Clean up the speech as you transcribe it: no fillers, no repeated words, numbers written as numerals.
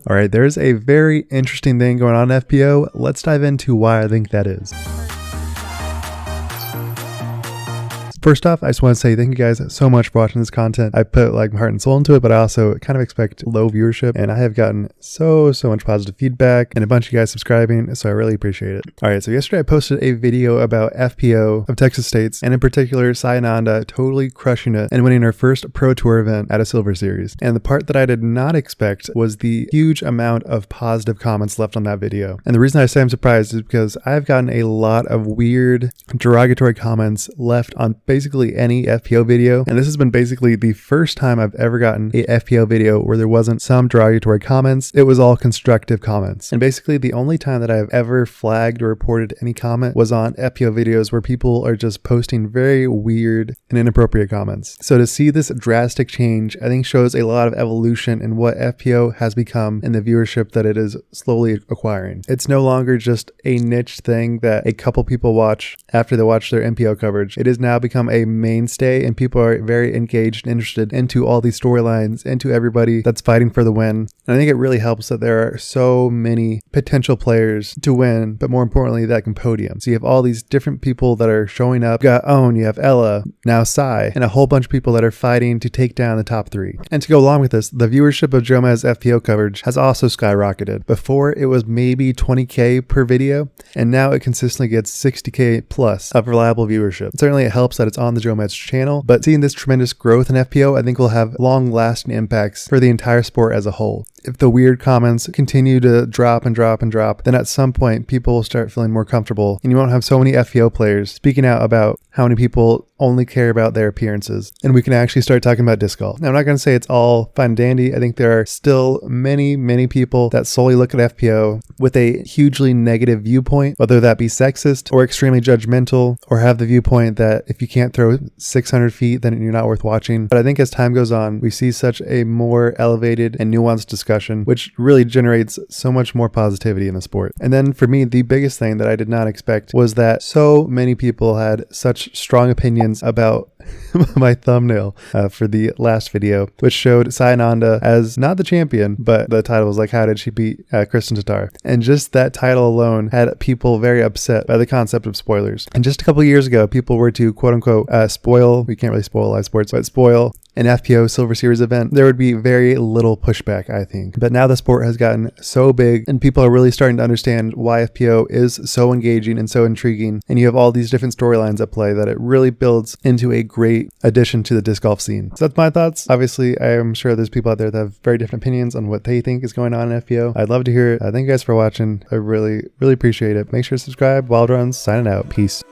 All right, there's a very interesting thing going on in FPO. Let's dive into why I think that is. First off, I just want to say thank you guys so much for watching this content. I put like my heart and soul into it, but I also kind of expect low viewership, and I have gotten so much positive feedback and a bunch of you guys subscribing, so I really appreciate it. All right, so yesterday I posted a video about FPO of Texas States, and in particular, Ananda totally crushing it and winning her first Pro Tour event at a Silver Series. And the part that I did not expect was the huge amount of positive comments left on that video. And the reason I say I'm surprised is because I've gotten a lot of weird, derogatory comments left on basically any FPO video, and this has been basically the first time I've ever gotten a FPO video where there wasn't some derogatory comments. It was all constructive comments, and basically the only time that I've ever flagged or reported any comment was on FPO videos where people are just posting very weird and inappropriate comments. So to see this drastic change, I think shows a lot of evolution in what FPO has become and the viewership that it is slowly acquiring. It's no longer just a niche thing that a couple people watch after they watch their MPO coverage. It has now become a mainstay, and people are very engaged and interested into all these storylines, into everybody that's fighting for the win. And I think it really helps that there are so many potential players to win, but more importantly, that can podium. So you have all these different people that are showing up. You got Own, you have Ella, now Sai, and a whole bunch of people that are fighting to take down the top three. And to go along with this, the viewership of Jomez's FPO coverage has also skyrocketed. Before, it was maybe 20K per video, and now it consistently gets 60K plus of reliable viewership. Certainly it helps that it's on the Jomez channel, but seeing this tremendous growth in FPO, I think will have long-lasting impacts for the entire sport as a whole. If the weird comments continue to drop, then at some point people will start feeling more comfortable, and you won't have so many FPO players speaking out about how many people only care about their appearances, and we can actually start talking about disc golf. Now, I'm not going to say it's all fine and dandy. I think there are still many people that solely look at FPO with a hugely negative viewpoint, whether that be sexist or extremely judgmental, or have the viewpoint that if you can't throw 600 feet, then you're not worth watching. But I think as time goes on, we see such a more elevated and nuanced discussion, which really generates so much more positivity in the sport. And then for me, the biggest thing that I did not expect was that so many people had such strong opinions about my thumbnail for the last video, which showed Ananda as not the champion, but the title was like, how did she beat Kristin Tattar? And just that title alone had people very upset by the concept of spoilers. And just a couple of years ago, people were to quote unquote spoil, we can't really spoil live sports, but spoil an FPO Silver Series event, there would be very little pushback, I think. But now the sport has gotten so big, and people are really starting to understand why FPO is so engaging and so intriguing, and you have all these different storylines at play that it really builds into a great addition to the disc golf scene. So that's my thoughts. Obviously, I am sure there's people out there that have very different opinions on what they think is going on in FPO. I'd love to hear it. Thank you guys for watching. I really appreciate it. Make sure to subscribe. Wild Runs, signing out. Peace.